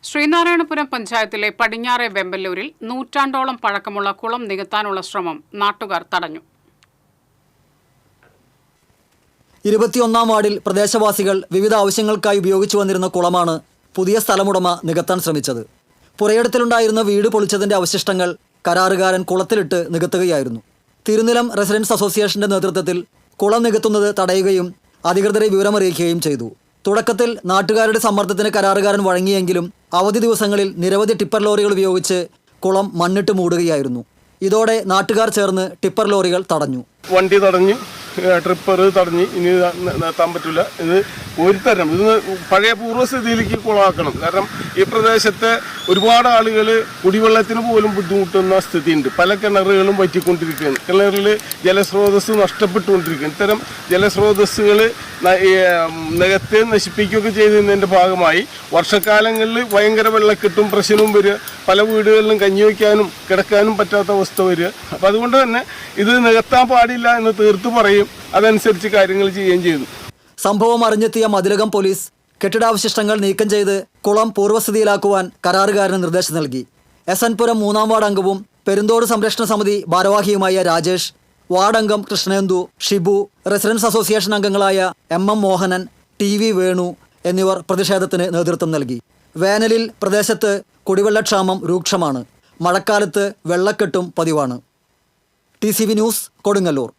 ശ്രീനാരായണപുരം പഞ്ചായത്തിലെ പടിഞ്ഞാറെ വെമ്പല്ലൂരിൽ നൂറ്റാണ്ടോളം പഴക്കമുള്ള കുളം നികത്താനുള്ള ശ്രമം നാട്ടുകാർ തടഞ്ഞു. 21-ാം വാർഡിൽ പ്രദേശവാസികൾ വിവിധ ആവശ്യങ്ങൾക്കായി ഉപയോഗിച്ചു വന്നിരുന്ന കുളമാണ് പുതിയ സ്ഥലമുടമ നികത്താൻ ശ്രമിച്ചത്. പുരയിടത്തിലുണ്ടായിരുന്ന വീട് പൊളിച്ചതിന്റെ അവശിഷ്ടങ്ങൾ കരാറുകാരൻ കുളത്തിലിട്ട് നികത്തുകയായിരുന്നു. തിരുനിലം റെസിഡൻസ് അസോസിയേഷന്റെ നേതൃത്വത്തിൽ കുളം നികത്തുന്നത് തടയുകയും അധികൃതരെ വിവരമറിയിക്കുകയും ചെയ്തു. തുടക്കത്തിൽ നാട്ടുകാരുടെ സമ്മർദ്ദത്തിന് കരാറുകാരൻ വഴങ്ങിയെങ്കിലും അവധി ദിവസങ്ങളിൽ നിരവധി ടിപ്പർ ലോറികൾ ഉപയോഗിച്ച് കുളം മണ്ണിട്ട് മൂടുകയായിരുന്നു. ഇതോടെ നാട്ടുകാർ ചേർന്ന് ടിപ്പർ ലോറികൾ തടഞ്ഞു. വണ്ടി തടഞ്ഞു, ട്രിപ്പർ തടഞ്ഞ് ഇനി നിർത്താൻ പറ്റില്ല. ഇത് ഒരു തരം ഇത് പഴയ പൂർവ്വസ്ഥിതിയിലേക്ക് കുളമാക്കണം. കാരണം ഈ പ്രദേശത്തെ ഒരുപാട് ആളുകൾ കുടിവെള്ളത്തിന് പോലും ബുദ്ധിമുട്ടുന്ന സ്ഥിതിയുണ്ട്. പല കിണറുകളും വറ്റിക്കൊണ്ടിരിക്കുകയാണ്. കിണറിൽ ജലസ്രോതസ് നഷ്ടപ്പെട്ടുകൊണ്ടിരിക്കുകയാണ്. ഇത്തരം ജലസ്രോതസ്സുകൾ നികത്ത് നശിപ്പിക്കുകയൊക്കെ ചെയ്തതിൻ്റെ ഭാഗമായി വർഷക്കാലങ്ങളിൽ ഭയങ്കര വെള്ളക്കെട്ടും പ്രശ്നവും വരിക, പല വീടുകളിലും കഞ്ഞി വയ്ക്കാനും കിടക്കാനും പറ്റാത്ത അവസ്ഥ വരിക. അപ്പം അതുകൊണ്ട് തന്നെ ഇത് നികത്താൻ പാടില്ല എന്ന് തീർത്തു പറയും, അതനുസരിച്ച് കാര്യങ്ങൾ ചെയ്യുകയും ചെയ്തു. സംഭവം അറിഞ്ഞെത്തിയ മതിലകം പോലീസ് കെട്ടിടാവശിഷ്ടങ്ങൾ നീക്കം ചെയ്ത് കുളം പൂർവ്വസ്ഥിതിയിലാക്കുവാൻ കരാറുകാരന് നിർദ്ദേശം നൽകി. SN പുരം 3-ാം വാർഡ് അംഗവും പെരുന്തോട് സംരക്ഷണ സമിതി ഭാരവാഹിയുമായ രാജേഷ്, വാർഡ് അംഗം കൃഷ്ണേന്ദു, ഷിബു, റെസിഡൻസ് അസോസിയേഷൻ അംഗങ്ങളായ MM മോഹനൻ, TV വേണു എന്നിവർ പ്രതിഷേധത്തിന് നേതൃത്വം നൽകി. വേനലിൽ പ്രദേശത്ത് കുടിവെള്ളക്ഷാമം രൂക്ഷമാണ്. മഴക്കാലത്ത് വെള്ളക്കെട്ടും പതിവാണ്. TCV news, Kodungallur.